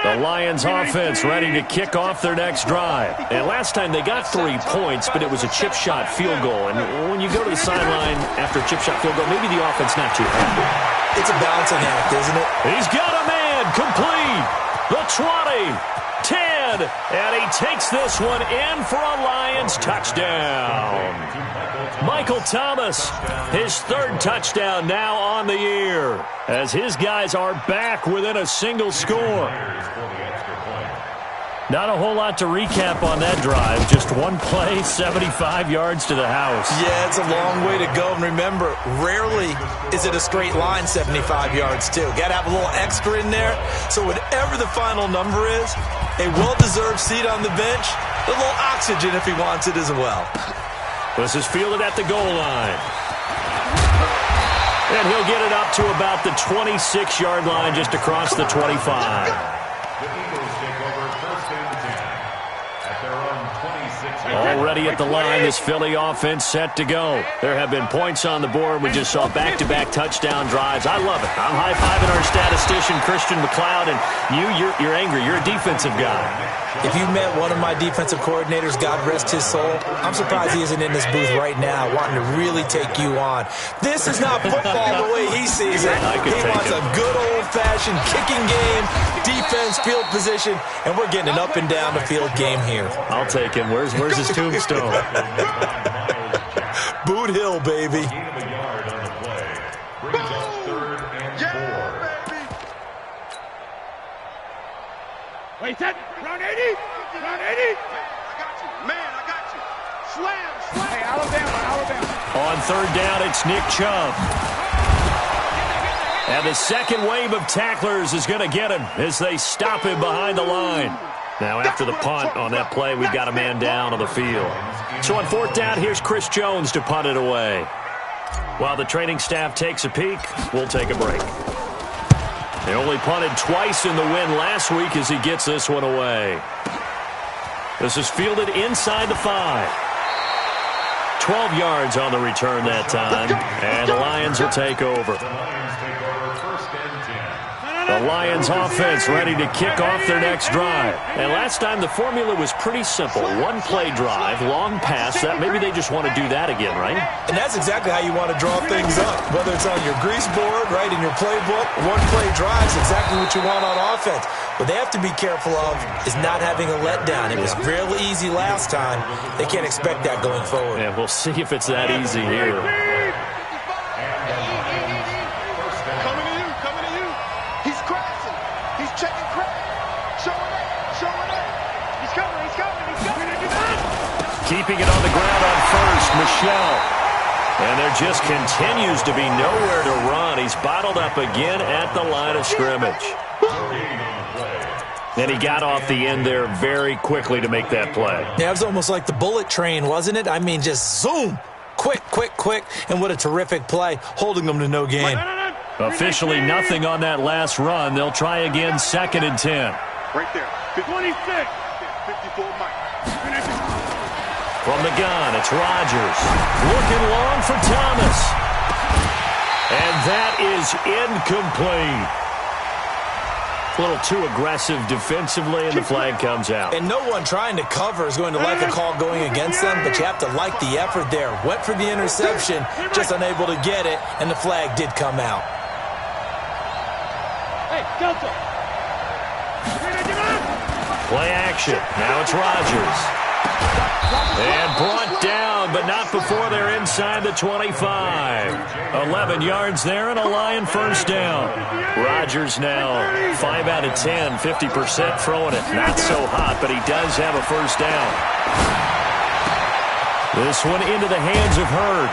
The Lions offense ready to kick off their next drive. And last time they got 3 points, but it was a chip shot field goal. And when you go to the sideline after a chip shot field goal, maybe the offense not too happy. It's a balancing act, isn't it? He's got a man complete. The 20, 10, and he takes this one in for a Lions touchdown. Michael Thomas, his 3rd touchdown now on the year, as his guys are back within a single score. Not a whole lot to recap on that drive. Just one play, 75 yards to the house. Yeah, it's a long way to go. And remember, rarely is it a straight line 75 yards, too. Got to have a little extra in there. So whatever the final number is, a well-deserved seat on the bench, a little oxygen if he wants it as well. This is fielded at the goal line. And he'll get it up to about the 26-yard line, just across the 25. Already at the line, this Philly offense set to go. There have been points on the board. We just saw back-to-back touchdown drives. I love it. I'm high-fiving our statistician, Christian McLeod, and you're angry. You're a defensive guy. If you met one of my defensive coordinators, God rest his soul, I'm surprised he isn't in this booth right now wanting to really take you on. This is not football the way he sees it. He wants a good old-fashioned kicking game, defense, field position, and we're getting an up-and-down-the-field game here. I'll take him. Where's his tombstone? Boot Hill, baby. Wait, that round 80? Round 80? I got you. Man, I got you. Slam. Hey, Alabama. On 3rd down, it's Nick Chubb. And the second wave of tacklers is going to get him as they stop him behind the line. Now, after the punt on that play, we've got a man down on the field. So on 4th down, here's Chris Jones to punt it away. While the training staff takes a peek, we'll take a break. They only punted twice in the win last week as he gets this one away. This is fielded inside the 5. 12 yards on the return that time, and the Lions will take over. The Lions offense ready to kick off their next drive. And last time the formula was pretty simple. One play drive, long pass. That maybe they just want to do that again, right? And that's exactly how you want to draw things up. Whether it's on your grease board, right, in your playbook, one play drive is exactly what you want on offense. What they have to be careful of is not having a letdown. It was fairly easy last time. They can't expect that going forward. Yeah, we'll see if it's that easy here. Keeping it on the ground on 1st, Michelle. And there just continues to be nowhere to run. He's bottled up again at the line of scrimmage. And he got off the end there very quickly to make that play. Yeah, it was almost like the bullet train, wasn't it? I mean, just zoom. Quick. And what a terrific play, holding them to no gain. Officially nothing on that last run. They'll try again, 2nd and 10. Right there. 26. 54 Mike. From the gun, it's Rodgers. Looking long for Thomas. And that is incomplete. A little too aggressive defensively, and the flag comes out. And no one trying to cover is going to like a call going against them, but you have to like the effort there. Went for the interception, just unable to get it, and the flag did come out. Hey, Delta. Play action. Now it's Rodgers. And brought down, but not before they're inside the 25. 11 yards there and a Lion 1st down. Rodgers now 5 out of 10, 50% throwing it. Not so hot, but he does have a 1st down. This one into the hands of Hurd.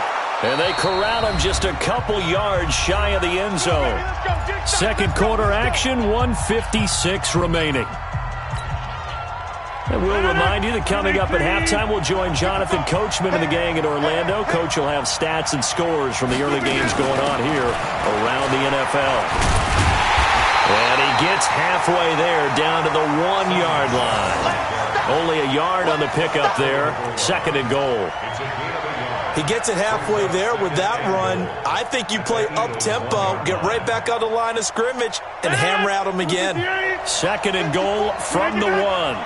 And they corral him just a couple yards shy of the end zone. 2nd quarter action, 1:56 remaining. And we'll remind you that coming up at halftime, we'll join Jonathan Coachman and the gang in Orlando. Coach will have stats and scores from the early games going on here around the NFL. And he gets halfway there, down to the 1-yard line. Only a yard on the pickup there. 2nd and goal. He gets it halfway there with that run. I think you play up-tempo, get right back on the line of scrimmage, and hammer at him again. 2nd and goal from the 1.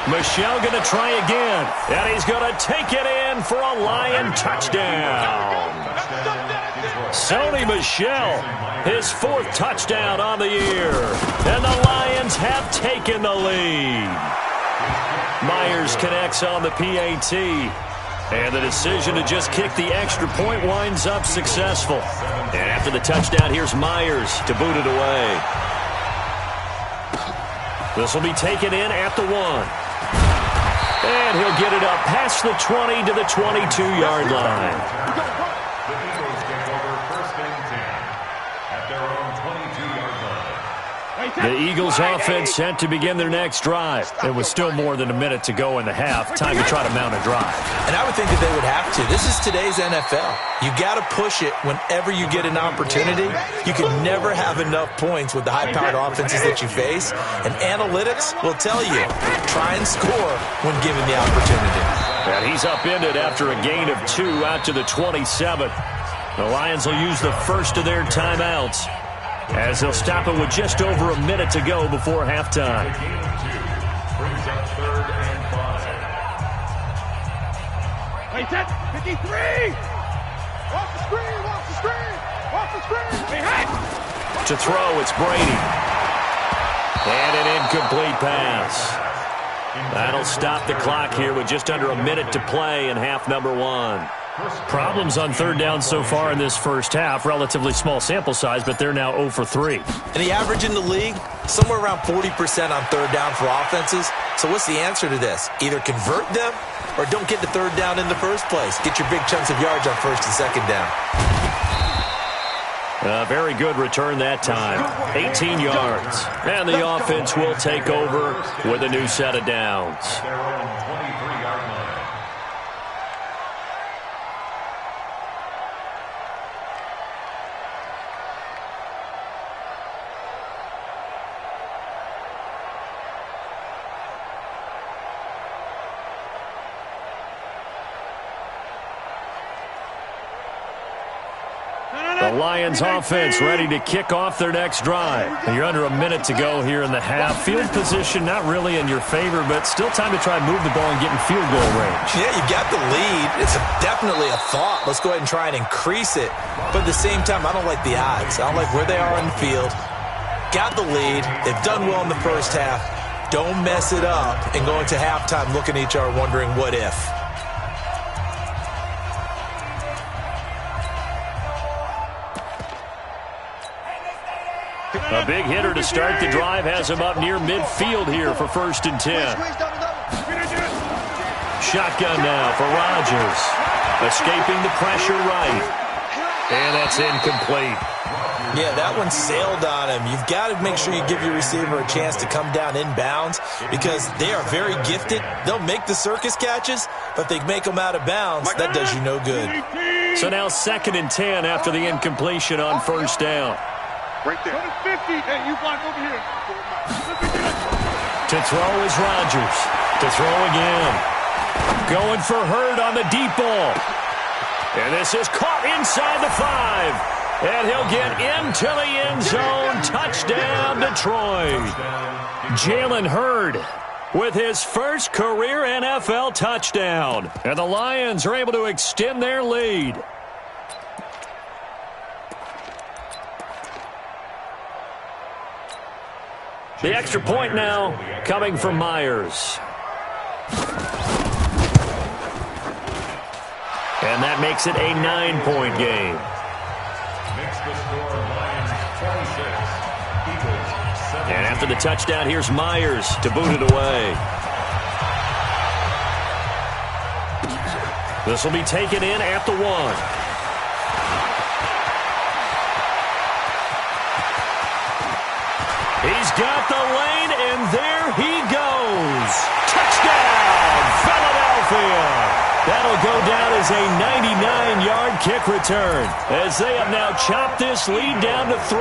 Michel going to try again, and he's going to take it in for a Lion touchdown. Sony Michel, his 4th touchdown on the year, and the Lions have taken the lead. Myers connects on the PAT, and the decision to just kick the extra point winds up successful. And after the touchdown, here's Myers to boot it away. This will be taken in at the 1. And he'll get it up past the 20 to the 22-yard line. The Eagles offense set to begin their next drive. It was still more than a minute to go in the half. Time to try to mount a drive. And I would think that they would have to. This is today's NFL. You got to push it whenever you get an opportunity. You can never have enough points with the high-powered offenses that you face. And analytics will tell you, try and score when given the opportunity. And he's upended after a gain of 2 out to the 27. The Lions will use the first of their timeouts, as they'll stop it with just over a minute to go before halftime. Play set, 53! Off the screen, off the screen, off the screen! To throw, it's Brady. And an incomplete pass. That'll stop the clock here with just under a minute to play in half number 1. Problems on 3rd down so far in this first half. Relatively small sample size, but they're now 0 for 3. And the average in the league, somewhere around 40% on 3rd down for offenses. So what's the answer to this? Either convert them or don't get the 3rd down in the first place. Get your big chunks of yards on 1st and 2nd down. A very good return that time. 18 yards. And the offense will take over with a new set of downs. The Lions offense ready to kick off their next drive. And you're under a minute to go here in the half. Field position not really in your favor, but still time to try and move the ball and get in field goal range. Yeah, you got the lead. It's definitely a thought. Let's go ahead and try and increase it. But at the same time, I don't like the odds. I don't like where they are on the field. Got the lead. They've done well in the first half. Don't mess it up and go into halftime looking at each other wondering what if. A big hitter to start the drive has him up near midfield here for 1st and 10. Shotgun now for Rodgers. Escaping the pressure right. And that's incomplete. Yeah, that one sailed on him. You've got to make sure you give your receiver a chance to come down inbounds because they are very gifted. They'll make the circus catches, but if they make them out of bounds, that does you no good. So now 2nd and 10 after the incompletion on 1st down. Right there. 50. Hey, you block over here. To throw is Rodgers. To throw again. Going for Hurd on the deep ball. And this is caught inside the 5. And he'll get into the end zone. Touchdown, Detroit. Jalen Hurd with his first career NFL touchdown. And the Lions are able to extend their lead. The extra point now coming from Myers. And that makes it a 9-point game. And after the touchdown, here's Myers to boot it away. This will be taken in at the 1. He's got the lane, and there he goes. Touchdown, Philadelphia. That'll go down as a 99-yard kick return as they have now chopped this lead down to 3.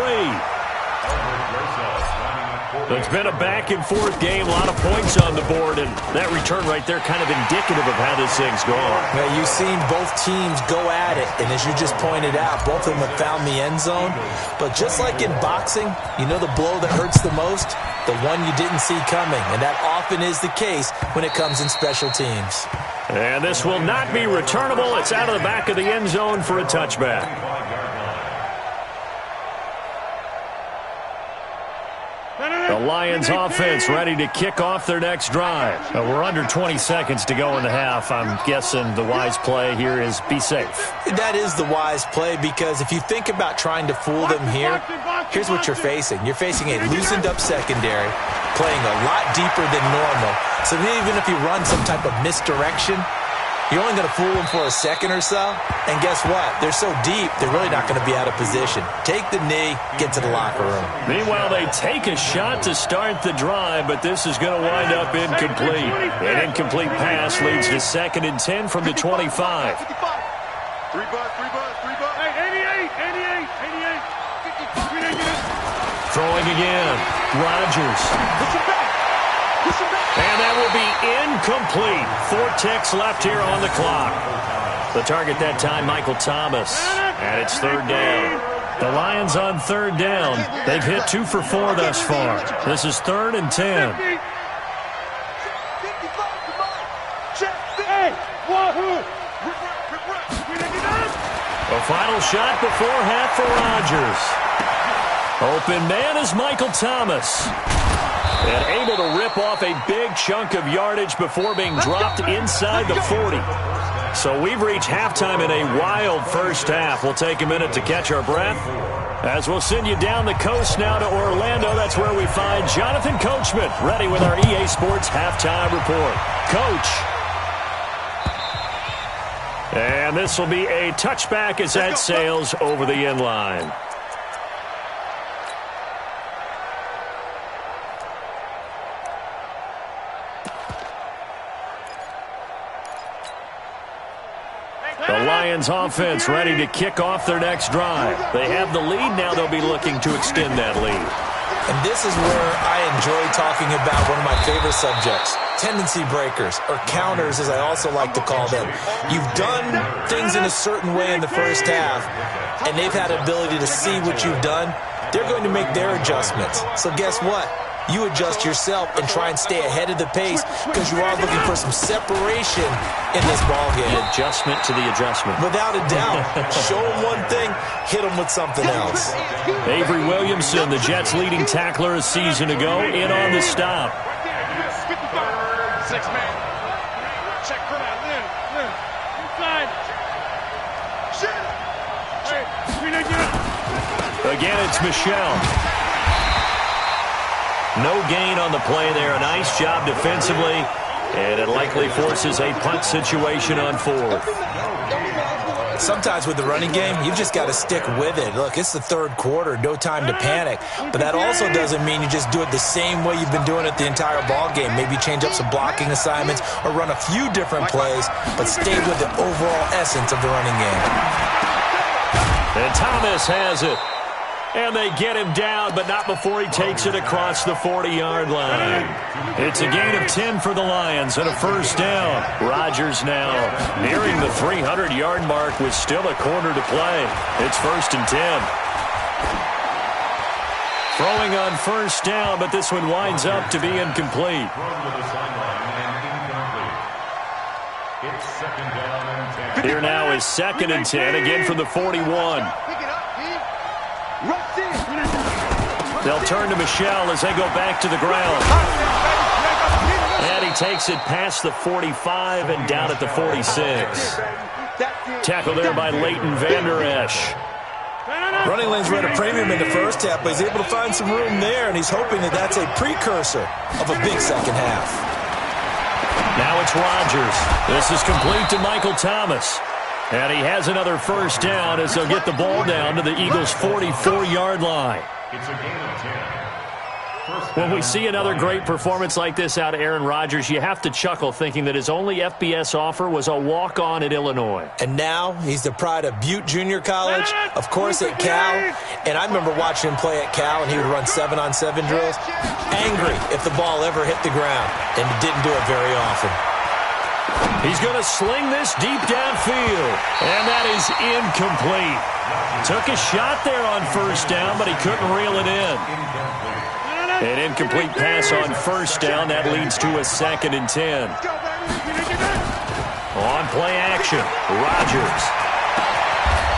It's been a back-and-forth game, a lot of points on the board, and that return right there kind of indicative of how this thing's going. Now, you've seen both teams go at it, and as you just pointed out, both of them have found the end zone. But just like in boxing, you know the blow that hurts the most? The one you didn't see coming, and that often is the case when it comes in special teams. And this will not be returnable. It's out of the back of the end zone for a touchback. The Lions offense ready to kick off their next drive. We're under 20 seconds to go in the half. I'm guessing the wise play here is be safe. That is the wise play, because if you think about trying to fool them here, here's what you're facing. You're facing a loosened up secondary, playing a lot deeper than normal. So even if you run some type of misdirection, you're only going to fool them for a second or so. And guess what? They're so deep, they're really not going to be out of position. Take the knee, get to the locker room. Meanwhile, they take a shot to start the drive, but this is going to wind up incomplete. An incomplete pass leads to 2nd and 10 from the 25. 3 bus. Hey, 88. 55. Throwing again. Rodgers. Push him back. And that will be incomplete. 4 ticks left here on the clock. The target that time, Michael Thomas. And it's 3rd down. The Lions on 3rd down. They've hit 2 for 4 thus far. This is 3rd and 10. A final shot before half for Rodgers. Open man is Michael Thomas. And able to rip off a big chunk of yardage before being dropped inside the 40. So we've reached halftime in a wild first half. We'll take a minute to catch our breath as we'll send you down the coast now to Orlando. That's where we find Jonathan Coachman ready with our EA Sports halftime report. Coach. And this will be a touchback as that sails over the end line. The Lions offense ready to kick off their next drive. They have the lead. Now they'll be looking to extend that lead. And this is where I enjoy talking about one of my favorite subjects, tendency breakers, or counters as I also like to call them. You've done things in a certain way in the first half, and they've had the ability to see what you've done. They're going to make their adjustments. So guess what? You adjust yourself and try and stay ahead of the pace, because you are looking for some separation in this ballgame. The adjustment to the adjustment. Without a doubt. Show them one thing, hit them with something else. Avery Williamson, the Jets' leading tackler a season ago, in on the stop. 6 man. Check for that. Lynn. Inside. Shit. Again, it's Michelle. No gain on the play there. A nice job defensively, and it likely forces a punt situation on 4th. Sometimes with the running game, you've just got to stick with it. Look, it's the 3rd quarter, no time to panic. But that also doesn't mean you just do it the same way you've been doing it the entire ball game. Maybe change up some blocking assignments or run a few different plays, but stay with the overall essence of the running game. And Thomas has it. And they get him down, but not before he takes it across the 40-yard line. It's a gain of 10 for the Lions and a first down. Rodgers now nearing the 300-yard mark with still a quarter to play. It's 1st and 10. Throwing on first down, but this one winds up to be incomplete. Here now is 2nd and 10, again from the 41. They'll turn to Michelle as they go back to the ground. And he takes it past the 45 and down at the 46. Tackle there by Leighton Vander Esch. Running lanes were at a premium in the first half, but he's able to find some room there, and he's hoping that that's a precursor of a big second half. Now it's Rodgers. This is complete to Michael Thomas. And he has another first down as they'll get the ball down to the Eagles' 44-yard line. It's a gain of 10. When we see another great performance like this out of Aaron Rodgers, you have to chuckle thinking that his only FBS offer was a walk-on at Illinois. And now he's the pride of Butte Junior College, of course at Cal. And I remember watching him play at Cal, and he would run 7-on-7 drills. Angry if the ball ever hit the ground, and he didn't do it very often. He's going to sling this deep downfield, and that is incomplete. Took a shot there on first down, but he couldn't reel it in. An incomplete pass on first down. That leads to a 2nd and 10. On play action, Rodgers.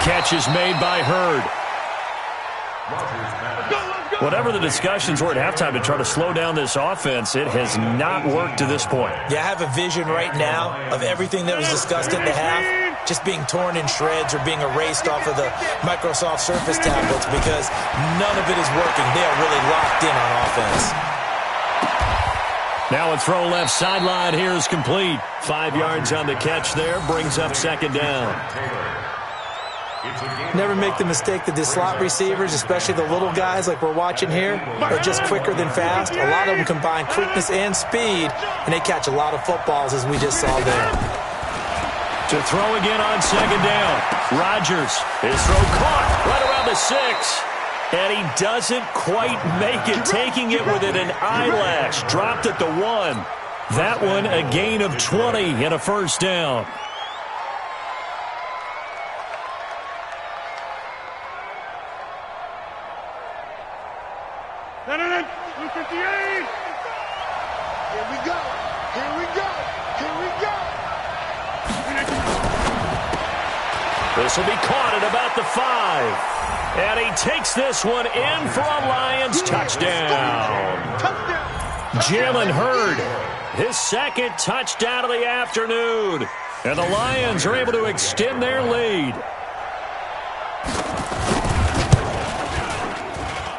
Catch is made by Hurd. Whatever the discussions were at halftime to try to slow down this offense, it has not worked to this point. Yeah, I have a vision right now of everything that was discussed at the half just being torn in shreds or being erased off of the Microsoft Surface tablets because none of it is working. They are really locked in on offense. Now a throw left sideline here is complete. 5 yards on the catch there, brings up 2nd down. Never make the mistake that the slot receivers, especially the little guys like we're watching here, are just quicker than fast. A lot of them combine quickness and speed, and they catch a lot of footballs, as we just saw there. To throw again on 2nd down. Rodgers, his throw caught right around the 6. And he doesn't quite make it, taking it within an eyelash. Dropped at the 1. That one a gain of 20 and a first down. Blue 58. Here we go. Here we go. Here we go. This will be caught at about the 5. And he takes this one in for a Lions touchdown. Jalen Hurd, his 2nd touchdown of the afternoon. And the Lions are able to extend their lead.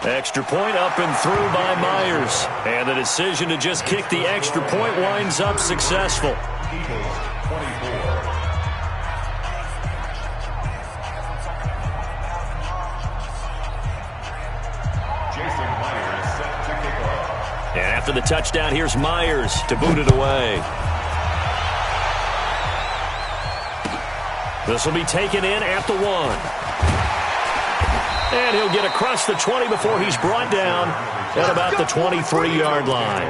Extra point up and through by Myers. And the decision to just kick the extra point winds up successful. And after the touchdown, here's Myers to boot it away. This will be taken in at the 1. And he'll get across the 20 before he's brought down at about the 23-yard line.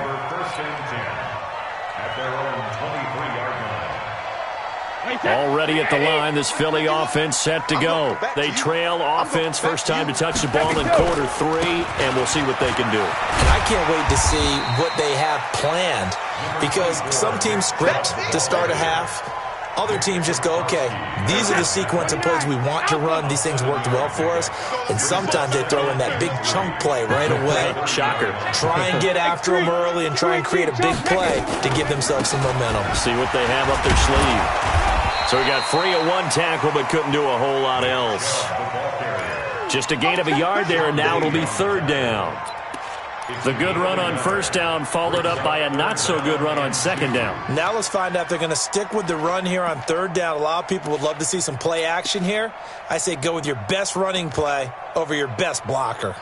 Already at the line, this Philly offense set to go. They trail offense, first time to touch the ball in quarter 3, and we'll see what they can do. I can't wait to see what they have planned because some teams script to start a half. Other teams just go, okay, these are the sequence of plays we want to run. These things worked well for us. And sometimes they throw in that big chunk play right away. Shocker. Try and get after them early and try and create a big play to give themselves some momentum. See what they have up their sleeve. So he got free of 1 tackle but couldn't do a whole lot else. Just a gain of a yard there, and now it'll be 3rd down. The good run on first down followed up by a not-so-good run on 2nd down. Now let's find out if they're going to stick with the run here on 3rd down. A lot of people would love to see some play action here. I say go with your best running play over your best blocker.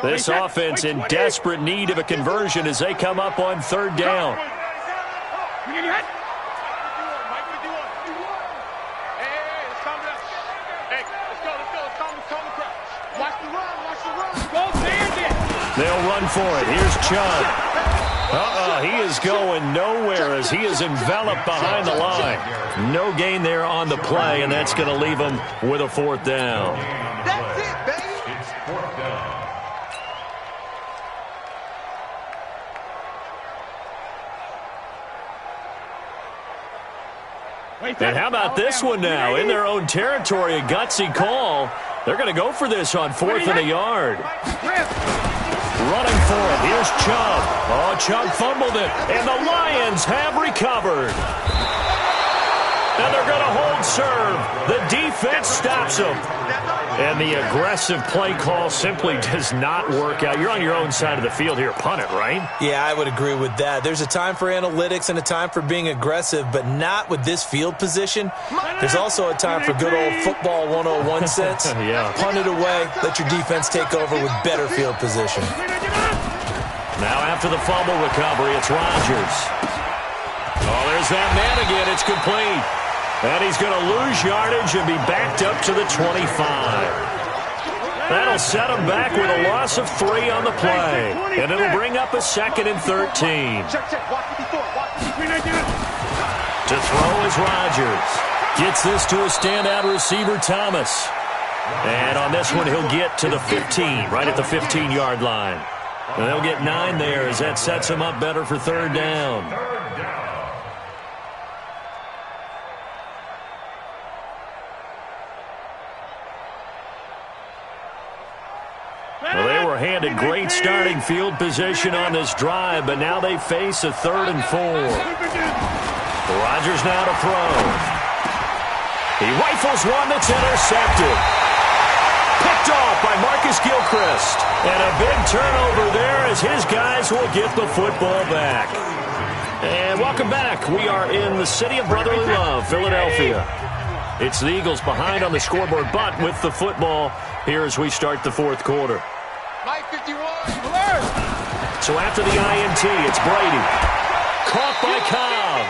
This offense in desperate need of a conversion as they come up on 3rd down. They'll run for it. Here's Chubb. He is going nowhere as he is enveloped behind the line. No gain there on the play, and that's going to leave him with a 4th down. That's it, baby. It's 4th down. And how about this one now? In their own territory, a gutsy call. They're going to go for this on 4th and a yard. Running for it. Here's Chubb. Oh, Chubb fumbled it. And the Lions have recovered. And they're going to hold serve. The defense stops them. And the aggressive play call simply does not work out. You're on your own side of the field here. Punt it, right? Yeah, I would agree with that. There's a time for analytics and a time for being aggressive, but not with this field position. There's also a time for good old football 101 sense. Yeah. Punt it away. Let your defense take over with better field position. Now after the fumble recovery, it's Rodgers. Oh, there's that man again. It's complete. And he's going to lose yardage and be backed up to the 25. That'll set him back with a loss of 3 on the play. And it'll bring up a 2nd and 13. To throw is Rodgers. Gets this to a standout receiver, Thomas. And on this one, he'll get to the 15, right at the 15-yard line. And they'll get 9 there as that sets him up better for 3rd down. Well, they were handed great starting field position on this drive, but now they face a 3rd and 4. Rodgers now to throw. He rifles one that's intercepted. Picked off by Marcus Gilchrist. And a big turnover there as his guys will get the football back. And welcome back. We are in the city of brotherly love, Philadelphia. It's the Eagles behind on the scoreboard, but with the football here as we start the 4th quarter. Mike 51. So after the INT, it's Brady. Caught by Cobb.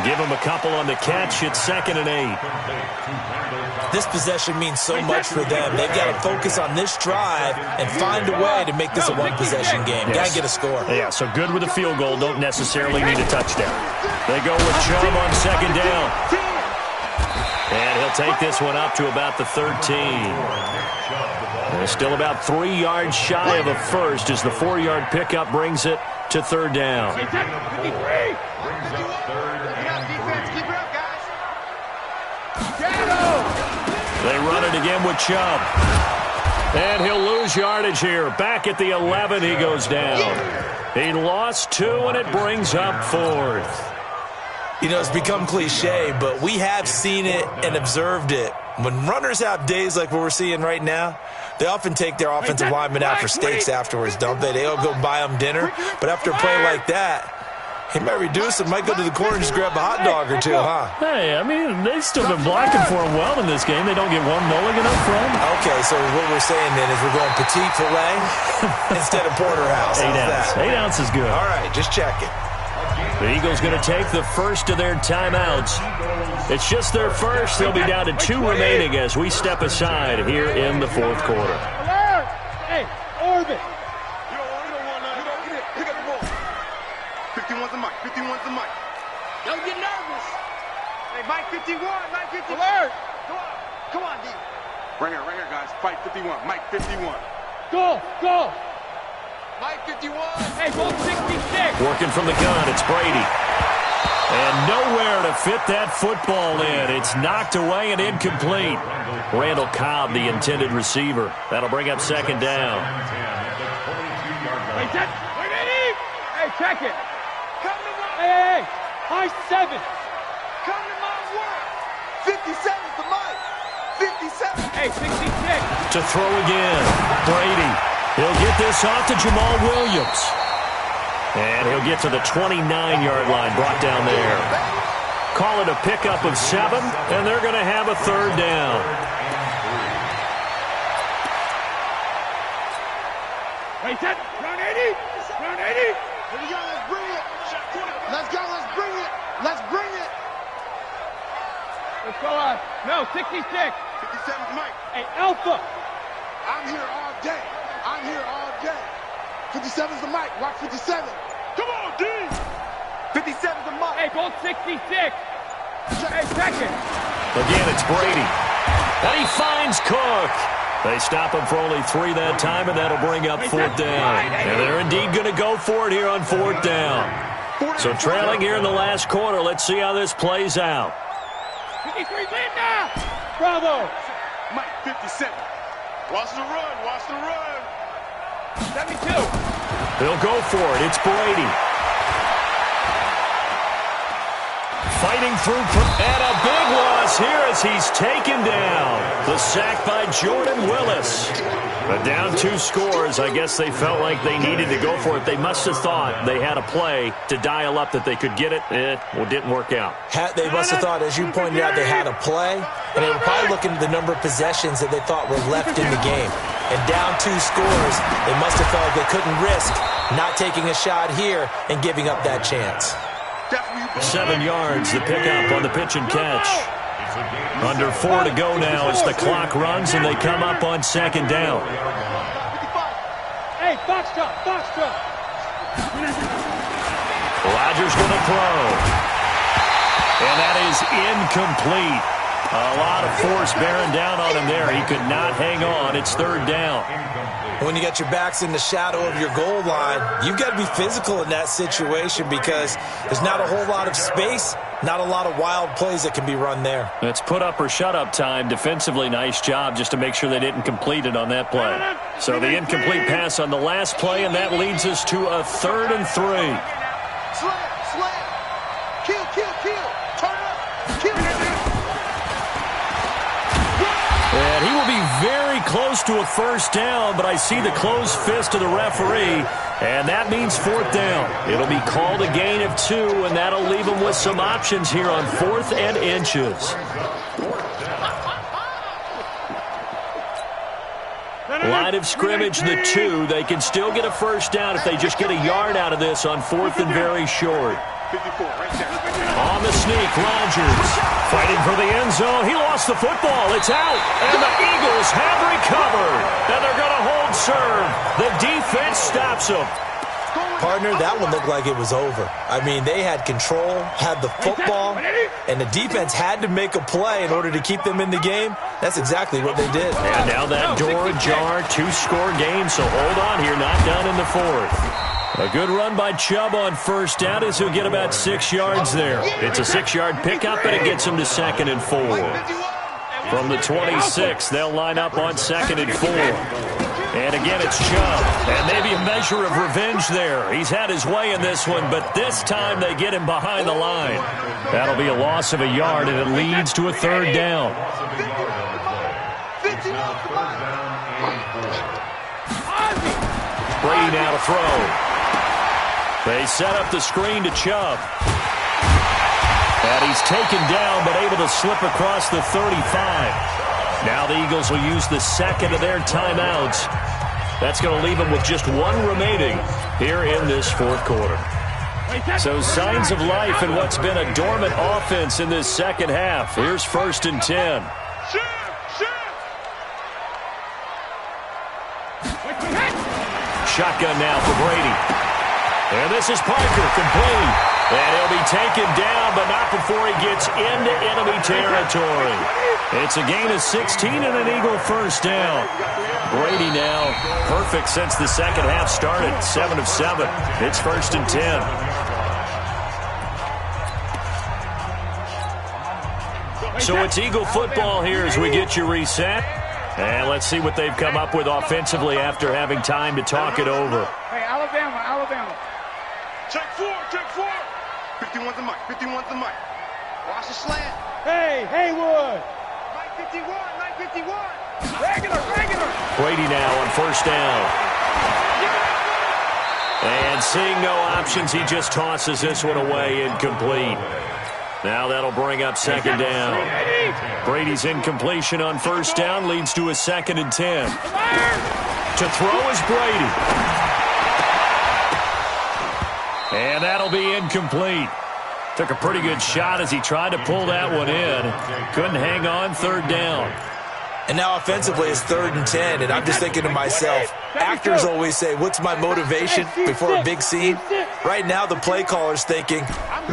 Give him a couple on the catch. It's 2nd and 8. This possession means so much for them. They've got to focus on this drive and find a way to make this a one-possession game. Got to get a score. Yeah, so good with a field goal. Don't necessarily need a touchdown. They go with Chubb on 2nd down. And he'll take this one up to about the 13. They're still about 3 yards shy of a first as the 4-yard pickup brings it to 3rd down. They run it again with Chubb. And he'll lose yardage here. Back at the 11, he goes down. He lost 2, and it brings up 4th. You know, it's become cliche, but we have seen it and observed it. When runners have days like what we're seeing right now, they often take their offensive linemen out for steaks afterwards, don't they? They'll go buy them dinner. But after a play like that, he might reduce it, might go to the corner and just grab a hot dog or two, huh? Hey, I mean, they've still been blocking for him well in this game. They don't get one mulligan up front. Okay, so what we're saying then is we're going petite filet instead of porterhouse. 8 ounce. 8 ounce is good. All right, just check it. The Eagles going to take the first of their timeouts. It's just their first. They'll be down to 2 remaining as we step aside here in the 4th quarter. Hey, orbit. 51's the mic. 51's the mic. Don't get nervous. Hey, Mike 51. Mike 51. Alert. Come on, D. Right here, guys. Fight 51. Mike 51. Go. Mike 51. Hey, ball 66. Working from the gun, it's Brady. And nowhere to fit that football in. It's knocked away and incomplete. Randall Cobb, the intended receiver. That'll bring up 2nd down. Wait, hey, check it. Hey, high 7. Come to my work. 57's the mic. 57. Hey, 66. To throw again, Brady. He'll get this off to Jamal Williams. And he'll get to the 29-yard line, brought down there. Call it a pickup of 7, and they're going to have a 3rd down. Wait, that. Round 80. Round 80. Here we go. Let's bring it. Let's go. Let's bring it. Let's bring it. Let's go on. No, 66. 57's Mike. Hey, Alpha. I'm here all day. 57's the mic. Watch 57. Come on, D. 57's the mic. Hey, ball 66. Hey, second. Again, it's Brady. And he finds Cook. They stop him for only 3 that time, and that'll bring up 4th down. And they're indeed going to go for it here on 4th down. So trailing here in the last quarter. Let's see how this plays out. 53, win now. Bravo. Mike, 57. Watch the run. Watch the run. 72. He'll go for it. It's Brady. fighting through. And a big loss here as he's taken down. The sack by Jordan Willis. But down 2 scores, I guess they felt like they needed to go for it. They must have thought they had a play to dial up that they could get it. It didn't work out. They must have thought, as you pointed out, they had a play, and they were probably looking at the number of possessions that they thought were left in the game. And down 2 scores, they must have felt like they couldn't risk not taking a shot here and giving up that chance. 7 yards, the pickup on the pitch and catch. Under 4 to go now as the clock runs and they come up on 2nd down. Hey, foxtrot, foxtrot. Rodgers with a throw. And that is incomplete. A lot of force bearing down on him there. He could not hang on. It's 3rd down. When you got your backs in the shadow of your goal line, you've got to be physical in that situation because there's not a whole lot of space, not a lot of wild plays that can be run there. It's put up or shut up time. Defensively, nice job just to make sure they didn't complete it on that play. So the incomplete pass on the last play, and that leads us to a 3rd and 3. Slam, slam. Kill, kill, kill. Turn up. Kill. And he will be very close to a 1st down, but I see the closed fist of the referee, and that means 4th down. It'll be called a gain of 2, and that'll leave them with some options here on 4th and inches. Line of scrimmage, the 2. They can still get a 1st down if they just get a yard out of this on 4th and very short. 54, right there. On the sneak, Rodgers fighting for the end zone. He lost the football. It's out. And the Eagles have recovered. And they're going to hold serve. The defense stops them. Partner, that one looked like it was over. I mean, they had control, had the football, and the defense had to make a play in order to keep them in the game. That's exactly what they did. And now that door ajar, 2-score game, so hold on here, not done in the 4th. A good run by Chubb on 1st down as he'll get about 6 yards there. It's a 6-yard pickup, and it gets him to 2nd and 4. From the 26, they'll line up on 2nd and 4. And again, it's Chubb. And maybe a measure of revenge there. He's had his way in this one, but this time they get him behind the line. That'll be a loss of a yard, and it leads to a 3rd down. Brady now to throw. They set up the screen to Chubb. And he's taken down, but able to slip across the 35. Now the Eagles will use the 2nd of their timeouts. That's going to leave them with just 1 remaining here in this 4th quarter. So signs of life in what's been a dormant offense in this 2nd half. Here's 1st and 10. Shotgun now for Brady. And this is Parker, complete. And he'll be taken down, but not before he gets into enemy territory. It's a gain of 16 and an Eagle 1st down. Brady now perfect since the 2nd half started, 7 of 7. It's 1st and 10. So it's Eagle football here as we get you reset. And let's see what they've come up with offensively after having time to talk it over. Hey, Alabama, Alabama. Check 4, check 4. 51's the mic, 51's the mic. Watch the slant. Hey, Haywood. Mike 51, Mike 51. Regular. Brady now on 1st down. And seeing no options, he just tosses this one away, incomplete. Now that'll bring up 2nd down. Brady's incompletion on 1st down leads to a 2nd and 10. To throw is Brady. And that'll be incomplete. Took a pretty good shot as he tried to pull that one in. Couldn't hang on, 3rd down. And now offensively it's 3rd and 10, and I'm just thinking to myself, actors always say, what's my motivation before a big scene? Right now the play caller's thinking,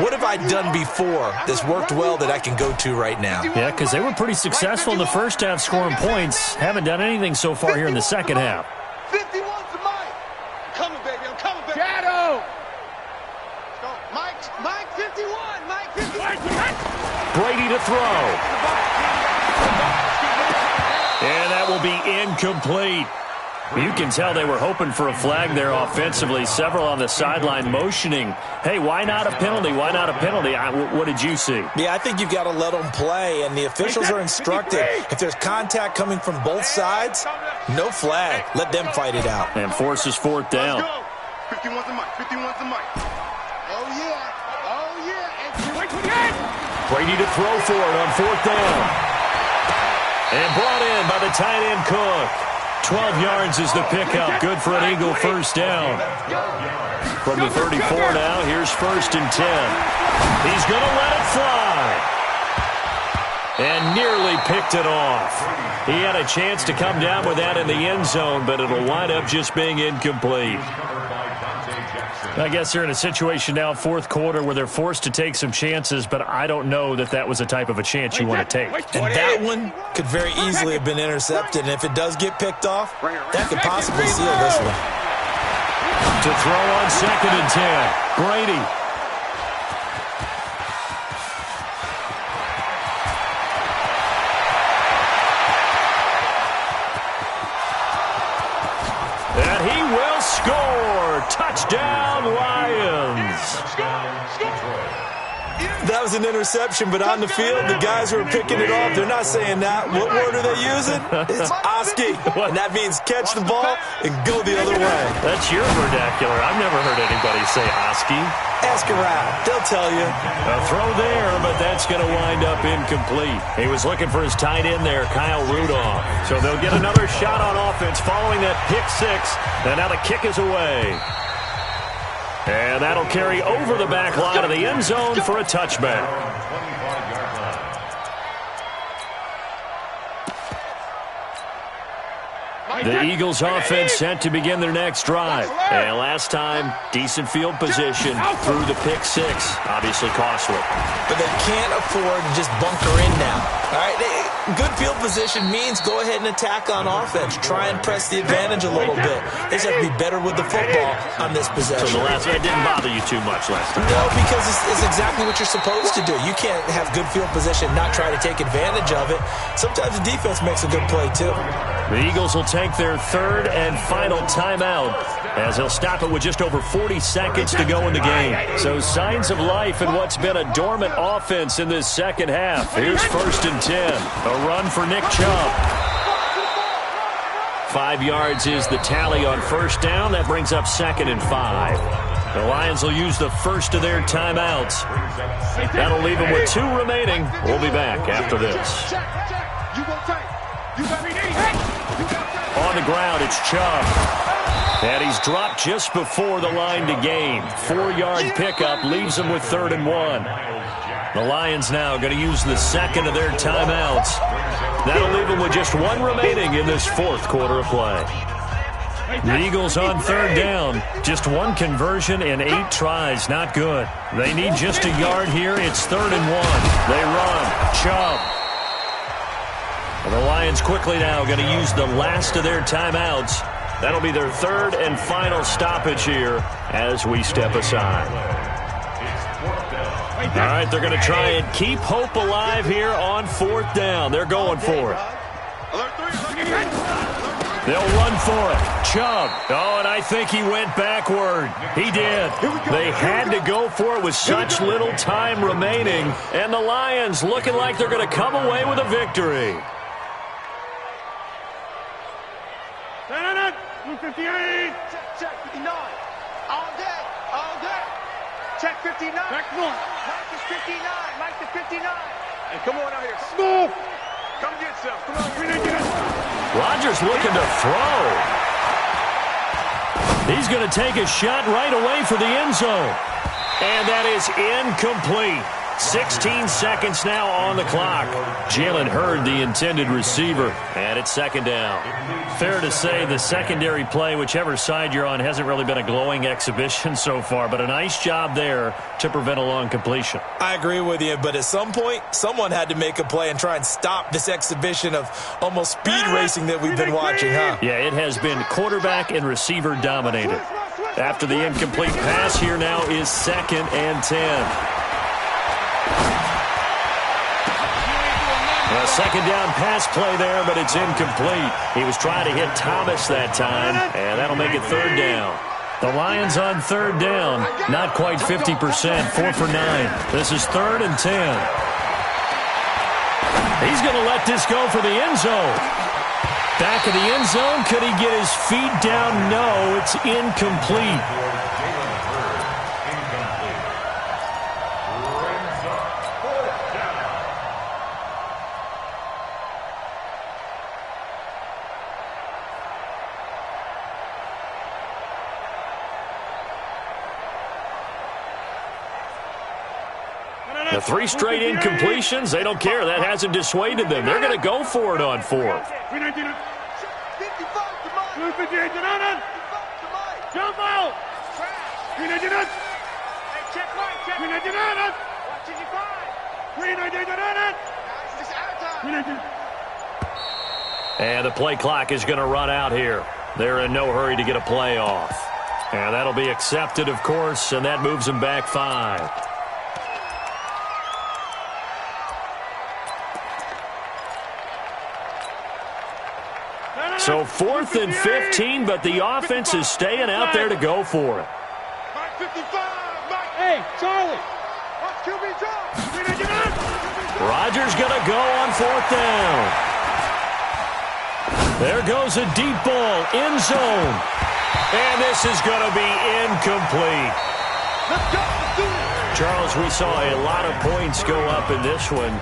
what have I done before that's worked well that I can go to right now? Yeah, because they were pretty successful in the 1st half scoring points. Haven't done anything so far here in the 2nd half. 51's the mic. Coming, baby, I'm coming, baby. Shadow. Mike 51, Mike 51. Brady to throw. And that will be incomplete. You can tell they were hoping for a flag there offensively. Several on the sideline motioning, hey, why not a penalty? Why not a penalty? What did you see? Yeah, I think you've got to let them play, and the officials are instructed. If there's contact coming from both sides, no flag. Let them fight it out. And forces fourth down. 51's the mic. 51's the mic. Oh, yeah. Oh, yeah. Brady to throw for it on fourth down. And brought in by the tight end Cook. 12 yards is the pickup. Good for an Eagle first down. From the 34 now, here's 1st and 10. He's going to let it fly. And nearly picked it off. He had a chance to come down with that in the end zone, but it'll wind up just being incomplete. I guess they're in a situation now, fourth quarter, where they're forced to take some chances, but I don't know that that was the type of a chance you want to take. And that one could very easily have been intercepted, and if it does get picked off, that could possibly seal this one. To throw on 2nd and 10, Brady. And he will score. Touchdown, Lions. That was an interception, but on the field, the guys who are picking it off, they're not saying that. What word are they using? It's Oski, and that means catch the ball and go the other way. That's your vernacular. I've never heard anybody say Oski. Ask around. They'll tell you. A throw there, but that's going to wind up incomplete. He was looking for his tight end there, Kyle Rudolph. So they'll get another shot on offense following that pick six, and now the kick is away. And that'll carry over the back line of the end zone for a touchback. The Eagles offense set to begin their next drive. And last time, decent field position through the pick six. Obviously costly. But they can't afford to just bunker in now. All right, good field position means go ahead and attack on offense. Try and press the advantage a little bit. They just have to be better with the football on this possession. So the last one didn't bother you too much last time? No, because it's exactly what you're supposed to do. You can't have good field position, not try to take advantage of it. Sometimes the defense makes a good play, too. The Eagles will take their 3rd and final timeout as they'll stop it with just over 40 seconds to go in the game. So signs of life in what's been a dormant offense in this second half. Here's 1st and 10. A run for Nick Chubb. 5 yards is the tally on first down. That brings up 2nd and 5. The Lions will use the first of their timeouts. That'll leave them with 2 remaining. We'll be back after this. On the ground, it's Chubb. And he's dropped just before the line to gain. 4-yard pickup leaves him with 3rd and 1. The Lions now going to use the second of their timeouts. That'll leave them with just 1 remaining in this 4th quarter of play. The Eagles on 3rd down. Just 1 conversion in 8 tries. Not good. They need just a yard here. It's 3rd and 1. They run. Chubb. The Lions quickly now going to use the last of their timeouts. That'll be their 3rd and final stoppage here as we step aside. All right, they're going to try and keep hope alive here on 4th down. They're going for it. They'll run for it. Chubb. Oh, and I think he went backward. He did. They had to go for it with such little time remaining. And the Lions looking like they're going to come away with a victory. 58. Check 59. All day. All day. Check 59. Back one. Mike is 59. Mike is 59. Hey, come on out here. Move. Come get some. Come on. Rodgers looking to throw. He's going to take a shot right away for the end zone. And that is incomplete. 16 seconds now on the clock. Jalen Hurd, the intended receiver, and it's 2nd down. Fair to say the secondary play, whichever side you're on, hasn't really been a glowing exhibition so far, but a nice job there to prevent a long completion. I agree with you, but at some point, someone had to make a play and try and stop this exhibition of almost speed racing that we've been watching, huh? Yeah, it has been quarterback and receiver dominated. After the incomplete pass, here now is 2nd and 10. A second down pass play there, but it's incomplete. He was trying to hit Thomas that time, and that'll make it third down. The Lions on third down, not quite 50%, 4 for 9. This is 3rd and 10. He's going to let this go for the end zone. Back of the end zone, could he get his feet down? No, it's incomplete. The 3 straight incompletions, they don't care. That hasn't dissuaded them. They're going to go for it on 4th. Jump out! And the play clock is going to run out here. They're in no hurry to get a play off. And that'll be accepted, of course, and that moves them back 5. So 4th and 15, but the offense is staying out there to go for it. Hey, Charlie. Watch QB drop. Rodgers going to go on 4th down. There goes a deep ball, end zone. And this is going to be incomplete. Let's go. Charles, we saw a lot of points go up in this one.